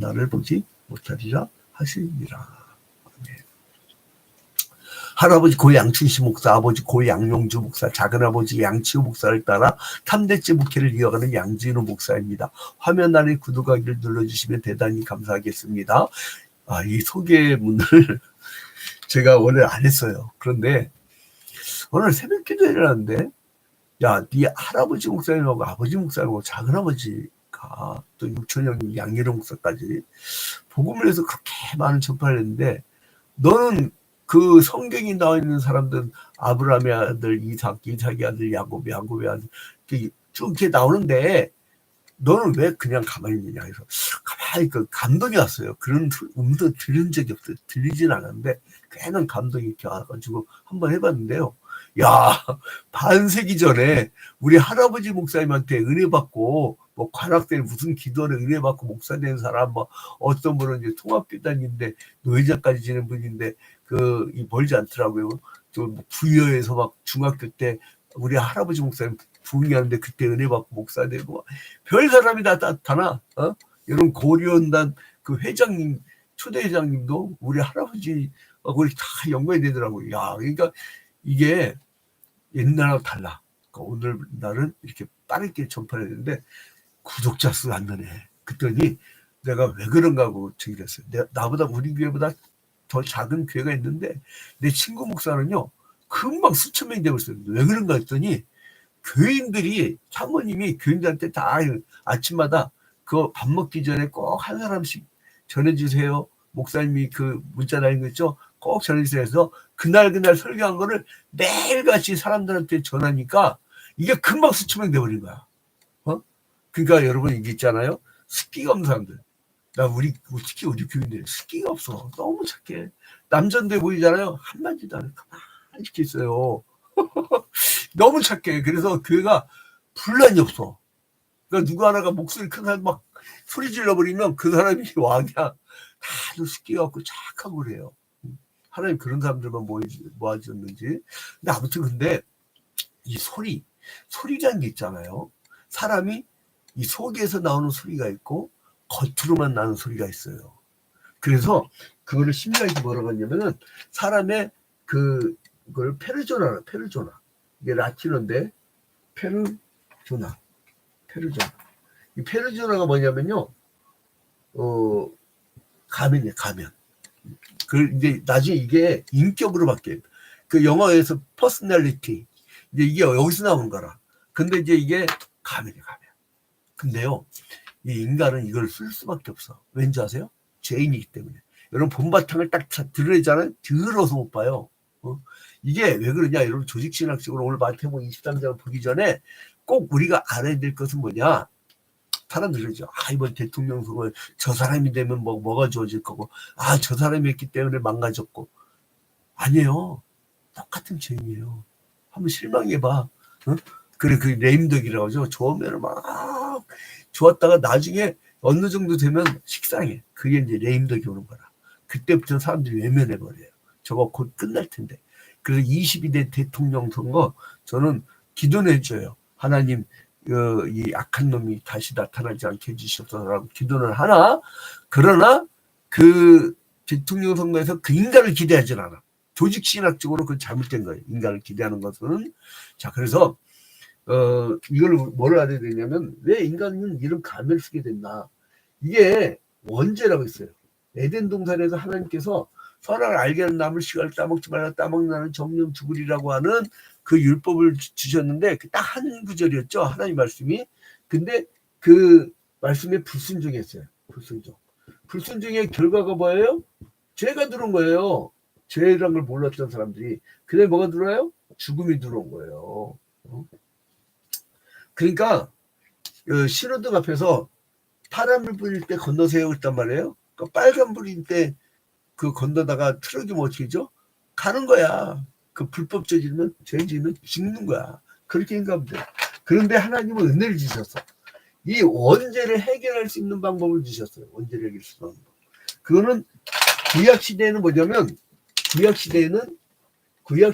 나를 보지 못하리라 하시니라. 할아버지 고 양춘시 목사, 아버지 고 양용주 목사, 작은아버지 양치우 목사를 따라 3대째 목회를 이어가는 양진우 목사입니다. 화면 아래 구독하기를 눌러주시면 대단히 감사하겠습니다. 이 소개문을 제가 원래 안 했어요. 그런데 오늘 새벽 기도회를 하는데, 야, 네 할아버지 목사님하고 아버지 목사님하고 작은아버지가 또 육천형 양예룡 목사까지 복음을 해서 그렇게 많은 전파를 했는데, 너는 그 성경이 나와 있는 사람들은 아브라함의 아들 이삭, 이삭의 아들 야곱, 야곱의 아들 쭉 이렇게 나오는데 너는 왜 그냥 가만히 있느냐 해서 가만히 그 감동이 왔어요. 그런 음도 들은 적이 없어요. 들리진 않았는데 괜한 감동이 이렇게 와가지고 한번 해봤는데요. 야, 반세기 전에 우리 할아버지 목사님한테 은혜 받고 뭐 관악대 무슨 기도를 은혜 받고 목사 된 사람, 뭐 어떤 분은 이제 통합교단인데 노회장까지 지낸 분인데 멀지 않더라고요. 저 부여에서 막 중학교 때 우리 할아버지 목사님 부흥하는데 그때 은혜 받고 목사 되고 별 사람이 다 나타나. 이런 고려원단 그 회장님, 초대 회장님도 우리 할아버지 우리 다 연관이 되더라고요. 야, 그러니까 이게 옛날하고 달라. 그러니까 오늘날은 이렇게 빠르게 전파를 했는데 구독자 수가 안 되네. 그랬더니 내가 왜 그런가 하고 저기 했어요. 나보다 우리 교회보다 더 작은 교회가 있는데 내 친구 목사는요 금방 수천 명이 되고 있어요. 왜 그런가 했더니 교인들이 사모님이 교인들한테 다 아침마다 그 밥 먹기 전에 꼭 한 사람씩 전해주세요. 목사님이 그 문자 달린 거 있죠? 꼭 전해주세요 해서 그날 설교한 거를 매일같이 사람들한테 전하니까 이게 금방 수천 명 돼버린 거야. 그러니까 여러분 이게 있잖아요. 습기가 없는 사람들. 특히 우리 교인들 습기가 없어. 너무 착해. 남잔데 보이잖아요. 한마디도 안 해. 가만히 이렇게 있어요. 너무 착해. 그래서 교회가 분란이 없어. 그러니까 누구 하나가 목소리 큰 사람 막 소리 질러버리면 그 사람이 왕이야. 다들 습기가 없고 착하고 그래요. 하나님 그런 사람들만 모아줬는지. 근데 아무튼 근데 이 소리라는 게 있잖아요. 사람이 이 속에서 나오는 소리가 있고 겉으로만 나는 소리가 있어요. 그래서 그거를 심리학이 뭐라고 하냐면은 사람의 그걸 페르조나. 이게 라틴어인데 페르조나. 이 페르조나가 뭐냐면요. 가면이에요, 가면. 이제 나중에 이게 인격으로 바뀌어요. 그 영어에서 퍼스널리티. 이제 이게 여기서 나오는 거라. 근데 이제 이게 가면이에요, 가면. 근데요. 이 인간은 이걸 쓸 수밖에 없어. 왠지 아세요? 죄인이기 때문에. 여러분 본바탕을 딱 드러내잖아요. 들어서 못 봐요. 이게 왜 그러냐? 여러분 조직신학적으로 오늘 마태복음 23장을 보기 전에 꼭 우리가 알아야 될 것은 뭐냐? 사람들 그러죠. 이번 대통령 선거 저 사람이 되면 뭐가 좋아질 거고 저 사람이 했기 때문에 망가졌고. 아니에요. 똑같은 죄인이에요. 한번 실망해봐. 그래 그 레임덕이라고 하죠. 좋으면 막 좋았다가 나중에 어느 정도 되면 식상해. 그게 이제 레임덕이 오는 거라. 그때부터 사람들이 외면해버려요. 저거 곧 끝날 텐데. 그래서 22대 대통령 선거 저는 기도는 해줘요. 하나님 이 악한 놈이 다시 나타나지 않게 해주셔서라고 기도는 하나. 그러나 그 대통령 선거에서 그 인간을 기대하진 않아. 조직신학적으로 그건 잘못된 거예요. 인간을 기대하는 것은. 자, 그래서 이걸 뭘 알아야 되냐면 왜 인간은 이런 가면을 쓰게 됐나. 이게 원죄라고 했어요. 에덴 동산에서 하나님께서 선악을 알게 하는 나무를 시각을 따먹지 말라. 따먹는 나는 정령 죽으리라고 하는 그 율법을 주셨는데 딱 한 구절이었죠. 하나님 말씀이. 근데 그 말씀에 불순종했어요. 불순종의 결과가 뭐예요? 죄가 들어온 거예요. 죄라는 걸 몰랐던 사람들이. 그래 뭐가 들어와요? 죽음이 들어온 거예요. 그러니까 신호등 앞에서 파란불 뿌릴 때 건너세요 그랬단 말이에요. 그러니까 빨간불일 때 그 건너다가 트럭이 뭐 어떻게 죠? 가는 거야. 그 불법 저지르면 죄 지으면 죽는 거야. 그렇게 생각하면 돼. 그런데 하나님은 은혜를 주셨어. 이 원죄를 해결할 수 있는 방법을 주셨어요. 원죄를 해결할 수 있는 방법. 그거는 구약 시대에는 뭐냐면 구약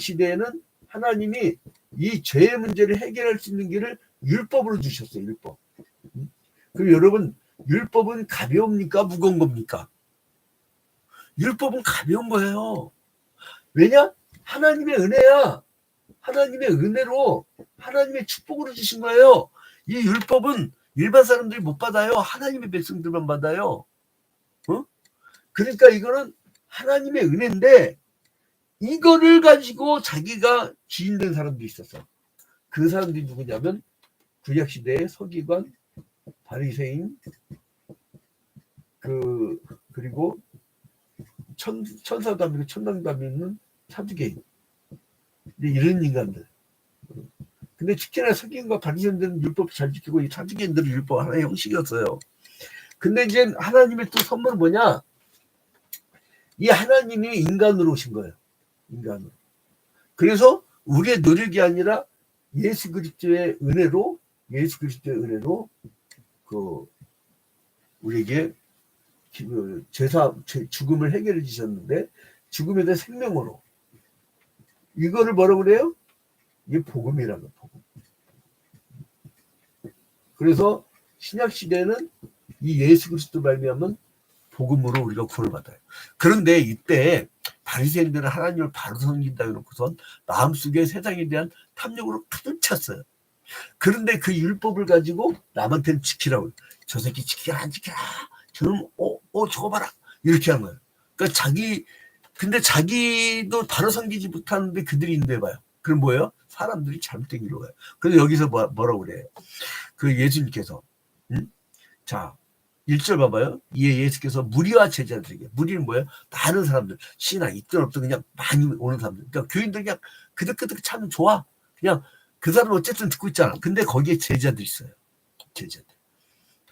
시대에는 하나님이 이 죄의 문제를 해결할 수 있는 길을 율법으로 주셨어요. 율법. 그리고 여러분 율법은 가벼웁니까? 무거운 겁니까? 율법은 가벼운 거예요. 왜냐? 하나님의 은혜야. 하나님의 은혜로 하나님의 축복으로 주신 거예요. 이 율법은 일반 사람들이 못 받아요. 하나님의 백성들만 받아요. 어? 그러니까 이거는 하나님의 은혜인데 이거를 가지고 자기가 지인된 사람도 있었어. 그 사람들이 누구냐면 구약시대의 서기관, 바리새인, 그리고 천사도 믿고 천당도 믿는 사두개인, 이런 인간들. 근데 특히나 서기관과 바리새인들은 율법 잘 지키고 이 사두개인들은 율법 하나의 형식이었어요. 근데 이제 하나님의 또 선물은 뭐냐? 이 하나님이 인간으로 오신 거예요. 인간으로. 그래서 우리의 노력이 아니라 예수 그리스도의 은혜로 우리에게 죽음을 해결해 주셨는데 죽음에 대한 생명으로 이거를 뭐라고 그래요? 이게 복음이라는 거예요. 복음. 그래서 신약 시대는 이 예수 그리스도 말미암은 복음으로 우리가 구원을 받아요. 그런데 이때 바리새인들은 하나님을 바로 섬긴다 해놓고선 마음속에 세상에 대한 탐욕으로 가득 찼어요. 그런데 그 율법을 가지고 남한테는 지키라고. 저 새끼 지키라 안 지키라. 저놈 저거 봐라. 이렇게 한 거예요. 그러니까 근데 자기도 바로 섬기지 못하는데 그들이 인도해봐요. 그럼 뭐예요? 사람들이 잘못된 길로 가요. 그래서 여기서 뭐라고 그래요? 그 예수님께서 자 1절 봐봐요. 이에 예수께서 무리와 제자들에게, 무리는 뭐예요? 많은 사람들, 신앙 있든 없든 그냥 많이 오는 사람들. 그러니까 교인들 그냥 그득그득 참 좋아. 그냥 그 사람은 어쨌든 듣고 있잖아. 근데 거기에 제자들 있어요. 제자들.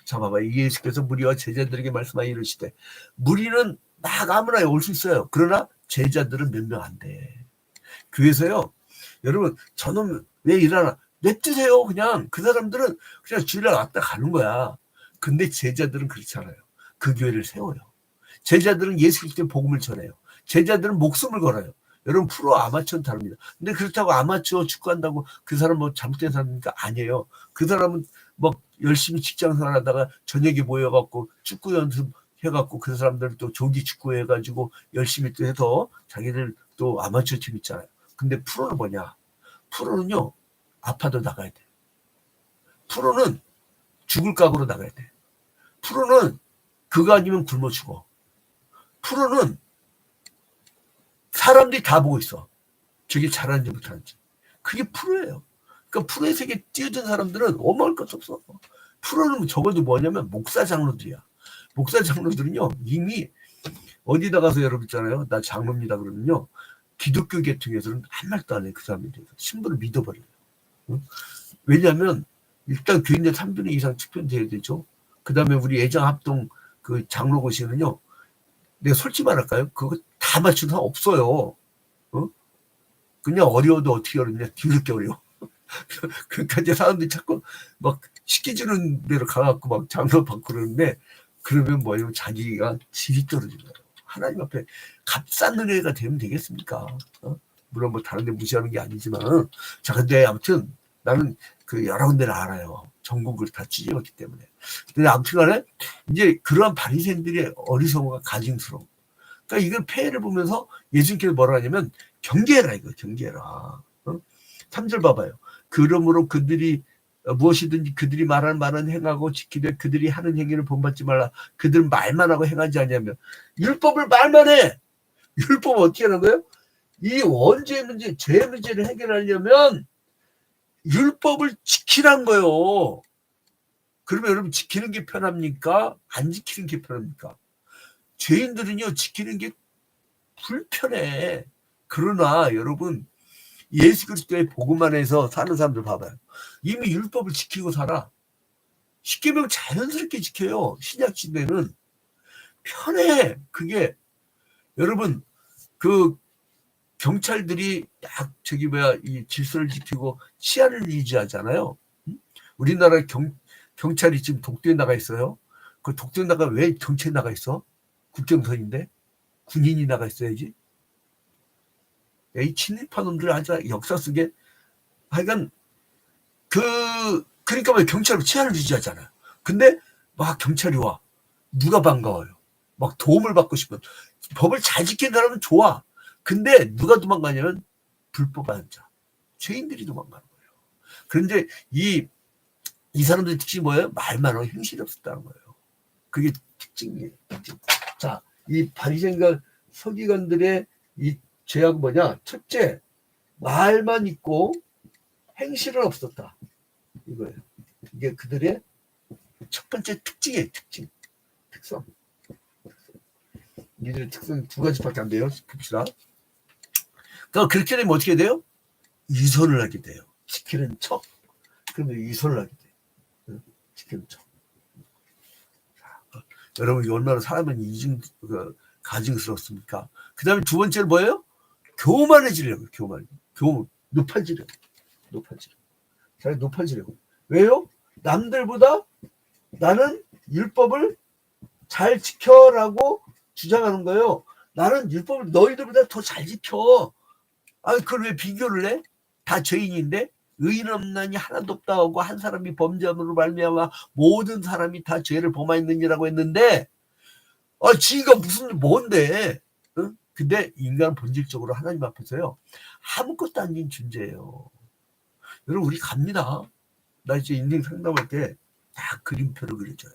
자 봐봐요. 예수께서 무리와 제자들에게 말씀하여 이르시되, 무리는 막 아무나 올 수 있어요. 그러나 제자들은 몇 명 안 돼. 그래서요, 여러분 저는 왜 일하나? 냅두세요. 그냥 그 사람들은 그냥 주일날 왔다 가는 거야. 근데 제자들은 그렇지 않아요. 그 교회를 세워요. 제자들은 예수 그리스도의 복음을 전해요. 제자들은 목숨을 걸어요. 여러분 프로 아마추어는 다릅니다. 근데 그렇다고 아마추어 축구한다고 그 사람 뭐 잘못된 사람입니까? 아니에요. 그 사람은 막 열심히 직장 생활하다가 저녁에 모여갖고 축구 연습해갖고 그 사람들 또 조기 축구 해가지고 열심히 또 해서 자기들 또 아마추어 팀 있잖아요. 근데 프로는 뭐냐? 프로는요 아파도 나가야 돼. 프로는 죽을 각오로 나가야 돼. 프로는 그거 아니면 굶어 죽어. 프로는 사람들이 다 보고 있어. 저게 잘하는지 못하는지. 그게 프로예요. 그러니까 프로의 세계에 뛰어든 사람들은 어마어마할 것 없어. 프로는 적어도 뭐냐면 목사 장로들이야. 목사 장로들은요 이미 어디다 가서 여러분 있잖아요. 나 장로입니다 그러면요. 기독교 계통에서는 한 말도 안 해. 그 사람에 대해서. 신부를 믿어버려요. 응? 왜냐하면 일단 교인들 3분의 2 이상 투표돼야 되죠. 그 다음에 우리 애장합동 그 장로고시는요. 내가 솔직히 말할까요? 그거 다 맞춘 사람 없어요. 어? 그냥 어려워도 어떻게 어렵냐? 뒤늦게 어려워. 그러니까 이제 사람들이 자꾸 막 시켜주는 대로 가갖고 막 장로 받고 그러는데 그러면 뭐예요? 자기가 질이 떨어지는 거예요. 하나님 앞에 값싼 은혜가 되면 되겠습니까? 물론 뭐 다른 데 무시하는 게 아니지만 자 근데 아무튼 나는 그 여러 군데를 알아요. 전국을 다 취재했기 때문에. 근데 아무튼 간에 이제 그러한 바리새인들의 어리석음과 가증스러움. 그러니까 이걸 폐해를 보면서 예수님께서 뭐라 하냐면 경계해라 이거 경계해라. 3절 봐봐요. 그러므로 그들이 무엇이든지 그들이 말하는 말은 행하고 지키되 그들이 하는 행위를 본받지 말라. 그들은 말만 하고 행하지 않냐면 율법을 말만 해. 율법은 어떻게 하는 거예요? 이 원죄의 문제, 죄의 문제를 해결하려면 율법을 지키란 거예요. 그러면 여러분 지키는 게 편합니까? 안 지키는 게 편합니까? 죄인들은요 지키는 게 불편해. 그러나 여러분 예수 그리스도의 복음 안에서 사는 사람들 봐봐요. 이미 율법을 지키고 살아. 십계명 자연스럽게 지켜요. 신약 시대는 편해. 그게 여러분 그 경찰들이 딱 이 질서를 지키고 치안을 유지하잖아요. 우리나라 경찰이 지금 독도에 나가 있어요. 그 독도에 나가 왜 경찰에 나가 있어? 국경선인데 군인이 나가 있어야지. 이 친일파 놈들 아주 역사 속에 하여간 그러니까 왜 경찰은 치안을 유지하잖아요. 근데 막 경찰이 와. 누가 반가워요? 막 도움을 받고 싶은. 법을 잘 지키는 사람은 좋아. 근데 누가 도망가냐면 불법한 자, 죄인들이 도망가는 거예요. 그런데 이 사람들의 특징이 뭐예요? 말만 하고 행실이 없었다는 거예요. 그게 특징이에요. 특징. 자, 이 바리새인과 서기관들의 이 죄악은 뭐냐? 첫째, 말만 있고 행실은 없었다. 이거예요. 이게 그들의 첫 번째 특징이에요. 특성. 이들의 특성 두 가지밖에 안 돼요. 봅시다. 그러니까 그렇게 되면 어떻게 돼요? 위선을 하게 돼요. 지키는 척. 그러면 위선을 하게 돼요. 지키는 척. 여러분, 얼마나 사람은 가증스럽습니까? 그 다음에 두 번째는 뭐예요? 교만해지려고. 높아지려고. 잘 높아지려고. 왜요? 남들보다 나는 율법을 잘 지켜라고 주장하는 거예요. 나는 율법을 너희들보다 더 잘 지켜. 그걸 왜 비교를 해? 다 죄인인데 의인 없나니 하나도 없다 하고 한 사람이 범죄함으로 말미암아 모든 사람이 다 죄를 범하였느니라고 했는데 지가 무슨 뭔데? 응? 근데 인간 본질적으로 하나님 앞에서요 아무것도 아닌 존재예요. 여러분, 우리 갑니다. 나 이제 인생 상담할 때 다 그림표를 그려줘요.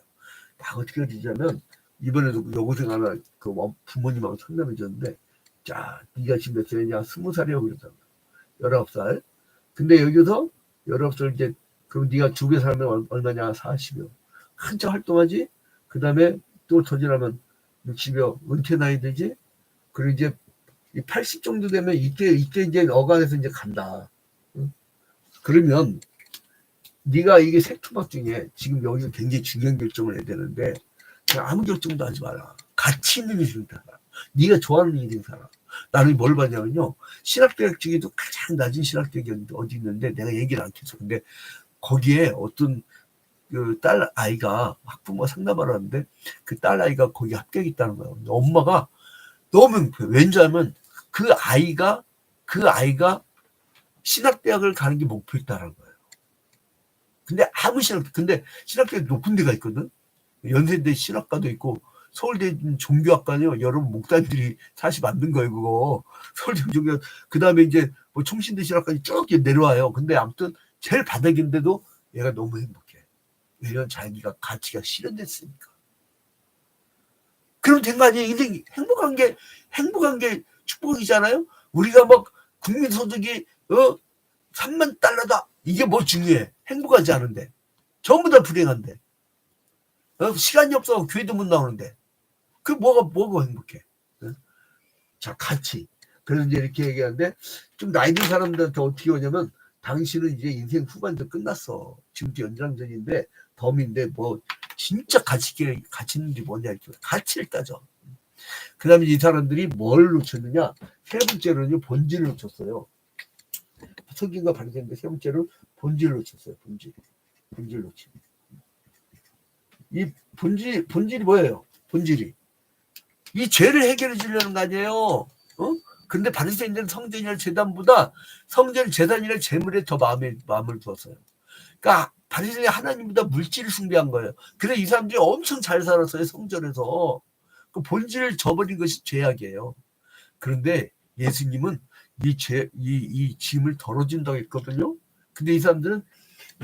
다 어떻게 그리냐면 이번에도 여고생 하나 그 부모님하고 상담해 줬는데, 자, 네가 지금 몇 살이냐? 20살이라고 그러잖아. 19살. 근데 여기서 19살 이제 그럼 네가 두 배 살면 얼마냐? 40여. 한참 활동하지? 그 다음에 또 더 지나면 60여. 은퇴 나이 되지? 그리고 이제 80 정도 되면 이때 이제 어간에서 이제 간다. 응? 그러면 네가 이게 세 투박 중에 지금 여기서 굉장히 중요한 결정을 해야 되는데 그냥 아무 결정도 하지 마라. 가치 있는 인생 살아. 네가 좋아하는 인생 살아. 나는 뭘 봤냐면요. 신학대학 중에도 가장 낮은 신학대학이 어디 있는데 내가 얘기를 안 했어. 근데 거기에 어떤 그 딸 아이가 학부모가 상담하러 왔는데 그 딸 아이가 거기 합격했다는 거예요. 근데 엄마가 너무 행복해. 왠지하면 그 아이가 신학대학을 가는 게 목표였다는 거예요. 근데 신학대학 높은 데가 있거든. 연세대 신학과도 있고 서울대 종교학과요. 여러분 목사님들이 사실 만든 거예요, 그거. 서울대 종교. 그 다음에 이제 뭐 총신대 신학까지 쭉 내려와요. 근데 아무튼 제일 바닥인데도 얘가 너무 행복해. 왜냐면 자기가 가치가 실현됐으니까. 그럼 된 거 아니에요? 인생 행복한 게 축복이잖아요. 우리가 막 국민소득이 3만 달러다. 이게 뭐 중요해? 행복하지 않은데. 전부 다 불행한데. 시간이 없어 교회도 못 나오는데. 그 뭐가 행복해? 자, 가치. 그래서 이제 이렇게 얘기하는데 좀 나이 든 사람들한테 어떻게 오냐면 당신은 이제 인생 후반도 끝났어. 지금도 연장전인데 덤인데 뭐 진짜 가치 있는 게 뭐냐 이렇게 가치를 따져. 그다음에 이 사람들이 뭘 놓쳤느냐? 세 번째로는 본질을 놓쳤어요. 성경과 바리새인들 세 번째로 본질을 놓쳤어요. 본질 놓침. 이 본질이 뭐예요? 본질이 이 죄를 해결해 주려는 거 아니에요. 근데 바리새인들은 성전이나 제단보다 성전 제단이나 제물에 더 마음을 두었어요. 그러니까 바리새인이 하나님보다 물질을 숭배한 거예요. 그래서 이 사람들이 엄청 잘 살았어요. 성전에서. 그 본질을 저버린 것이 죄악이에요. 그런데 예수님은 이 짐을 덜어준다고 했거든요. 근데 이 사람들은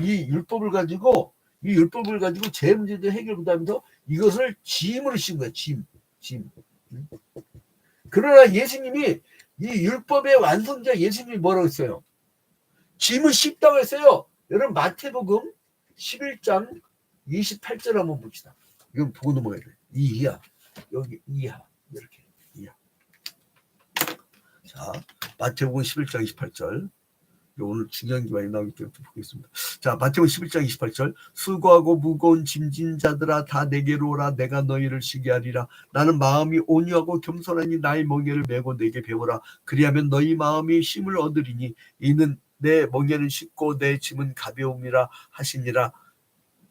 이 율법을 가지고 제 문제도 해결 못하면서 이것을 짐으로 씌운 거예요. 짐. 그러나 예수님이 이 율법의 완성자 예수님이 뭐라고 했어요? 짐은 쉽다고 했어요. 여러분 마태복음 11장 28절 한번 봅시다. 이건 보고 넘어가야 돼. 이하. 여기 이하. 이렇게 이하. 자, 마태복음 11장 28절. 오늘 중요한 게 많이 나오기 때문에 보겠습니다. 자, 마태복음 11장 28절. 수고하고 무거운 짐진 자들아 다 내게로 오라. 내가 너희를 쉬게 하리라. 나는 마음이 온유하고 겸손하니 나의 멍에를 메고 내게 배우라. 그리하면 너희 마음이 쉼을 얻으리니 이는 내 멍에는 쉽고 내 짐은 가벼움이라 하시니라.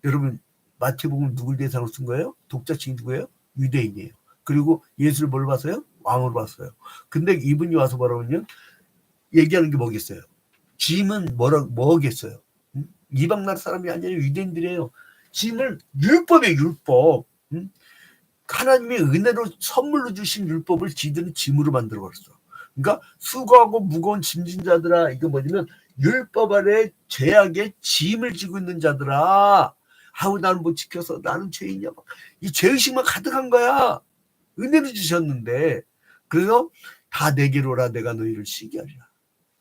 여러분, 마태복음 누굴 대상으로 쓴 거예요? 독자층이 누구예요? 유대인이에요. 그리고 예수를 뭘 봤어요? 왕으로 봤어요. 근데 이분이 와서 뭐라고 하냐면 얘기하는 게 뭐겠어요? 짐은 뭐겠어요? 이방 나라 사람이 아니라 유대인들이에요. 짐을 율법이에요. 율법. 하나님이 은혜로 선물로 주신 율법을 지들은 짐으로 만들어 버렸어. 그러니까 수고하고 무거운 짐진 자들아, 이거 뭐냐면 율법 아래 죄악의 짐을 지고 있는 자들아, 아우 나는 못 지켜서 나는 죄인이야. 이 죄의식만 가득한 거야. 은혜를 주셨는데. 그래서 다 내게로 오라, 내가 너희를 쉬게 하리라.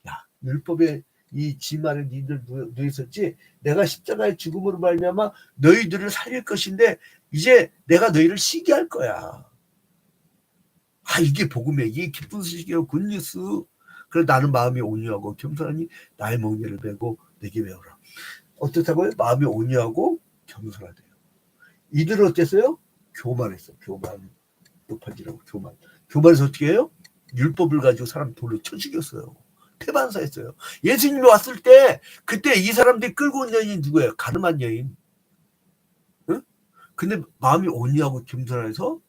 야, 율법의 이 짐 아래 니들 누워 있었지. 내가 십자가의 죽음으로 말미암아 너희들을 살릴 것인데 이제 내가 너희를 쉬게 할 거야. 아, 이게 복음이야. 이게 기쁜 소식이에요. 굿뉴스. 그래서 나는 마음이 온유하고 겸손하니 나의 멍에를 베고 내게 배우라. 어떻다고요? 마음이 온유하고 겸손하대요. 이들은 어땠어요? 교만했어. 교만. 높아지라고 교만. 교만해서 어떻게 해요? 율법을 가지고 사람 돌로 쳐 죽였어요. 태반사했어요. 예수님이 왔을 때 그때 이 사람들이 끌고 온 여인이 누구예요? 가늠한 여인. 응? 근데 마음이 온유하고 겸손해서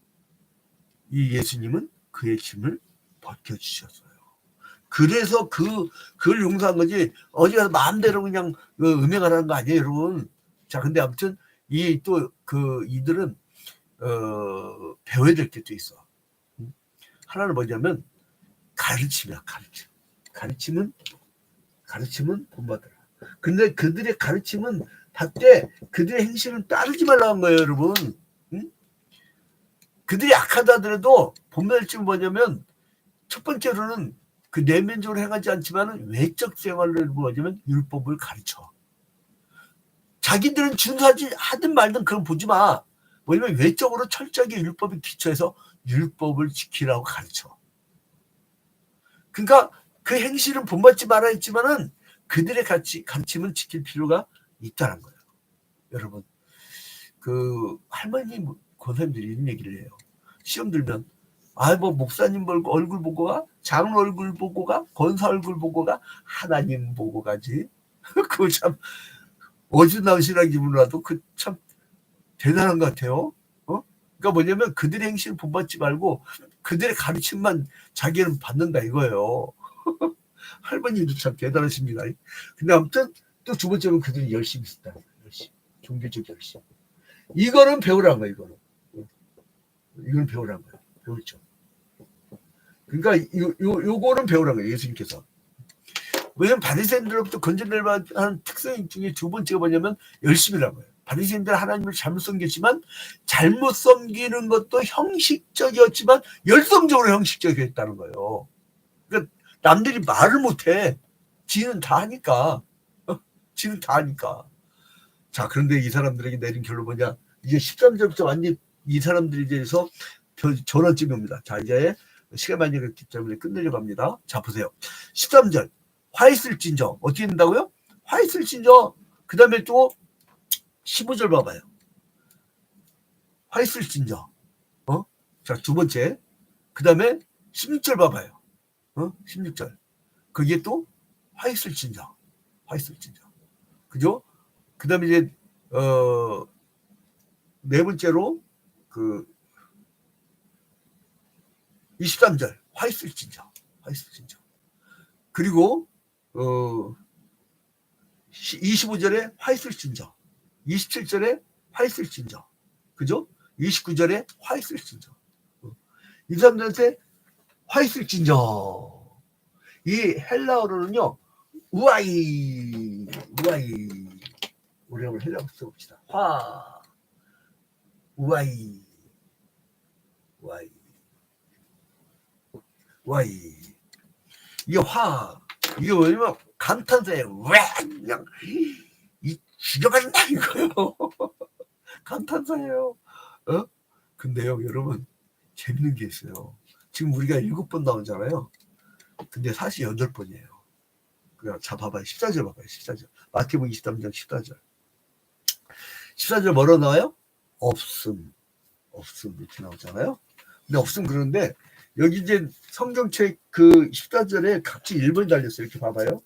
이 예수님은 그의 짐을 벗겨주셨어요. 그래서 그걸 용서한 거지 어디 가서 마음대로 그냥 음행하라는 거 아니에요, 여러분. 자, 근데 아무튼 이들은 배워야 될 게 또 있어. 하나는 뭐냐면 가르침이야. 가르침은 본받으라. 근데 그들의 가르침은 받되 그들의 행실은 따르지 말라고 한 거예요, 여러분. 응? 그들이 악하다 하더라도 본받을지는 뭐냐면 첫 번째로는 그 내면적으로 행하지 않지만 외적 생활을 뭐냐면 율법을 가르쳐. 자기들은 준수하지 하든 말든 그건 보지 마. 뭐냐면 외적으로 철저하게 율법에 기초해서 율법을 지키라고 가르쳐. 그러니까 그 행실은 본받지 말아 했지만은 그들의 가르침은 지킬 필요가 있다는 거예요. 여러분, 그 할머니 권사님들이 이런 얘기를 해요. 시험 들면 뭐 목사님 얼굴 보고 가, 장로 얼굴 보고 가, 권사 얼굴 보고 가, 하나님 보고 가지. 그거 참 어지나으시라는 기분으로라도 그 참 대단한 것 같아요. 그러니까 뭐냐면 그들의 행실을 본받지 말고 그들의 가르침만 자기는 받는다 이거예요. 할머니도 참 대단하십니다. 근데 아무튼 또 두 번째는 그들이 열심히 있다. 열심히. 종교적 열심. 이거는 배우라는 거예요. 이거는 배우라는 거예요. 배우죠. 그러니까 요거는 배우라는 거예요. 예수님께서. 왜냐면 바리새인들로부터 건져낼 만한 특성 중에 두 번째가 뭐냐면 열심이라는 거예요. 바리새인들 하나님을 잘못 섬겼지만 잘못 섬기는 것도 형식적이었지만 열성적으로 형식적이었다는 거예요. 그러니까 남들이 말을 못해. 지는 다 하니까. 지는 다 하니까. 자, 그런데 이 사람들에게 내린 결론 뭐냐? 이제 13절부터 완전히 이 사람들에 대해서 전환점이 옵니다. 자, 이제 시간 많이 갔기 때문에 끝내려고 합니다. 자, 보세요. 13절. 화 있을진저. 어떻게 된다고요? 화 있을진저. 그 다음에 또 15절 봐봐요. 화 있을진저. 자, 두 번째. 그 다음에 16절 봐봐요. 16절. 그게 또 화 있을진저. 화 있을진저. 그죠? 그 다음에 이제, 네 번째로, 23절. 화 있을진저. 화 있을진저. 그리고, 25절에 화 있을진저. 27절에 화 있을진저. 그죠? 29절에 화 있을진저. 이 사람들한테 화 있을진저. 이 헬라어로는요, 우아이. 우리 한번 헬라어 써봅시다. 화, 우아이. 이게 화, 이게 뭐냐면 감탄사예요. 왜 그냥 이 죽여간다 이거요. 감탄사예요. 근데요, 여러분 재밌는 게 있어요. 지금 우리가 7번 나오잖아요. 근데 사실 8번이에요. 자, 봐봐요. 14절 봐봐요. 14절. 마태복음 23장 14절. 14절 뭐로 나와요? 없음 이렇게 나오잖아요. 근데 없음 그런데 여기 이제 성경책 그 14절에 각지 1번이 달렸어요. 이렇게 봐봐요.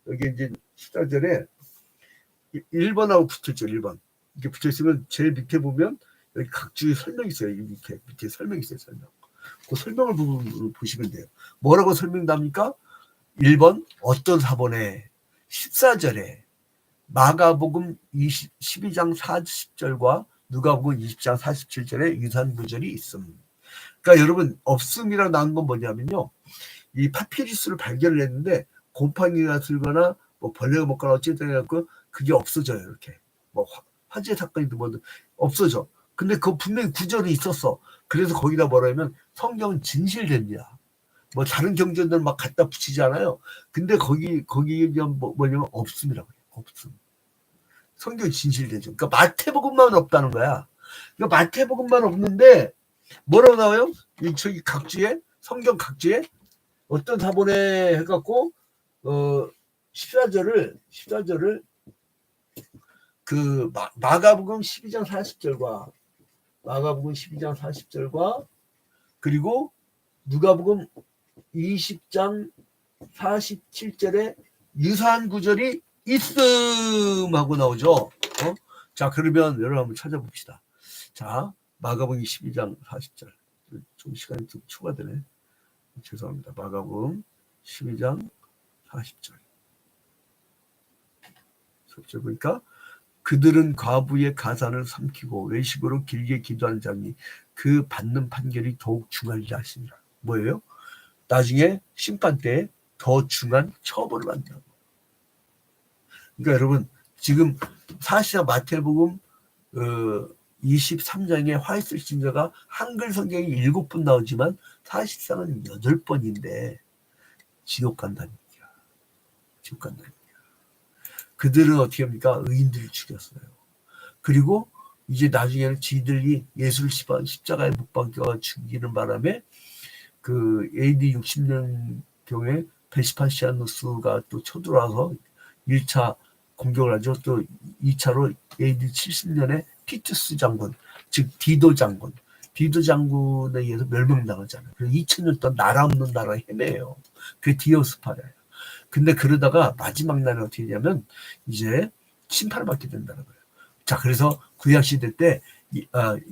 여기 이제 14절에 1번하고 붙어있죠. 1번. 이렇게 붙어있으면 제일 밑에 보면 여기 각주의 설명이 있어요. 여기 밑에 설명이 있어요. 그 설명을 보시면 돼요. 뭐라고 설명답니까? 1번 어떤 사본에 14절에 마가복음 12장 40절과 누가복음 20장 47절에 유사한 구절이 있음. 그러니까 여러분 없음이라고 나온 건 뭐냐면요. 이 파피루스를 발견을 했는데 곰팡이가 들거나 뭐 벌레가 먹거나 어쨌든 해갖고 그게 없어져요. 이렇게 뭐 화재 사건이든 뭐든 없어져. 근데 그 분명히 구절이 있었어. 그래서 거기다 뭐라면 성경은 진실됩니다. 뭐 다른 경전들 막 갖다 붙이잖아요. 근데 거기 뭐냐면 없음이라고 해요. 없음. 성경이 진실되죠. 그러니까 마태복음만 없다는 거야. 그러니까 마태복음만 없는데 뭐라고 나와요? 저기 각주에 성경 각주에 어떤 사본에 해갖고 14절을 그 마가복음 12장 40절과 마가복음 12장 40절과 그리고 누가복음 20장 47절에 유사한 구절이 있음 하고 나오죠. 자, 그러면 여러분 한번 찾아봅시다. 자, 마가복음 12장 40절. 좀 시간이 좀 추가되네. 죄송합니다. 마가복음 12장 40절. 40절 보니까 그들은 과부의 가산을 삼키고 외식으로 길게 기도하는 자니 그 받는 판결이 더욱 중하리라 하시니라. 뭐예요? 나중에 심판 때 더 중한 처벌을 받는다고. 그러니까 여러분 지금 사실상 마태복음 23장에 화 있을 신자가 한글 성경이 7번 나오지만 사실상은 8번인데 지옥 간다는 얘기야. 지옥 간다는 얘기야. 그들은 어떻게 합니까? 의인들을 죽였어요. 그리고 이제 나중에는 지들이 예수를 십자가에 못 박혀 죽이는 바람에 그 AD 60년 경에 베스파시아누스가 또 쳐들어와서 1차 공격을 하죠. 또 2차로 AD 70년에 티투스 장군, 즉 디도 장군에 의해서 멸망당하잖아요. 그래서 2000년 동안 나라 없는 나라 헤매요. 그게 디오스파라예요. 근데 그러다가 마지막 날에 어떻게 되냐면 이제 심판을 받게 된다는 거예요. 자, 그래서 구약 시대 때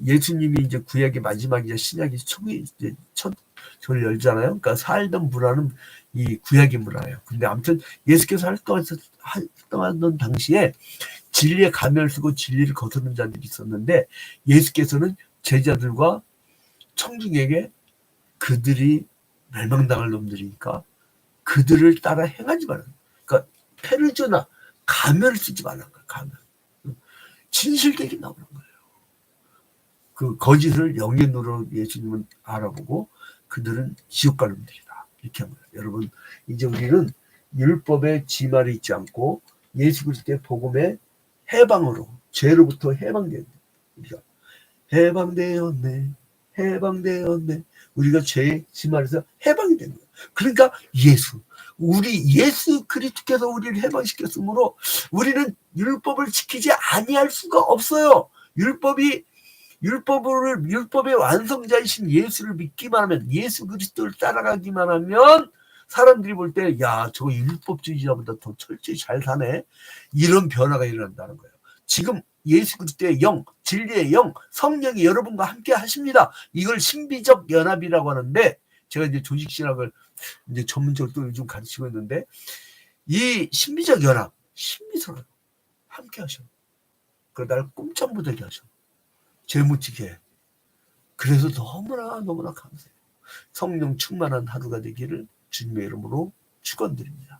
예수님이 이제 구약의 마지막이자 신약이 첫 저를 열잖아요. 그러니까 살던 문화는 이 구약의 문화예요. 근데 아무튼 예수께서 활동하던 당시에 진리의 가면을 쓰고 진리를 거스르는 자들이 있었는데 예수께서는 제자들과 청중에게 그들이 멸망당할 놈들이니까 그들을 따라 행하지 말라. 그러니까 페르조나 가면을 쓰지 말라는 거예요. 가면. 진실되게 나오는 거예요. 그 거짓을 영연으로 예수님은 알아보고 그들은 지옥 갈 놈들이다. 이렇게 합니다. 여러분 이제 우리는 율법의 지말이 있지 않고 예수 그리스도의 복음의 해방으로 죄로부터 해방되는 우리가 해방되었네. 우리가 죄의 지말에서 해방이 되는 거예요. 그러니까 우리 예수 그리스도께서 우리를 해방시켰으므로 우리는 율법을 지키지 아니할 수가 없어요. 율법의 완성자이신 예수를 믿기만 하면 예수 그리스도를 따라가기만 하면 사람들이 볼 때 야 저거 율법주의자보다 더 철저히 잘 사네 이런 변화가 일어난다는 거예요. 지금 예수 그리스도의 영, 진리의 영, 성령이 여러분과 함께 하십니다. 이걸 신비적 연합이라고 하는데 제가 이제 조직신학을 이제 전문적으로 또 요즘 가르치고 있는데 이 신비적 연합, 신비스러워요. 함께 하셔. 그러다 나를 꼼짝 못하게 하셔. 죄 묻히게 해. 그래서 너무나 감사해요. 성령 충만한 하루가 되기를 주님의 이름으로 축원드립니다.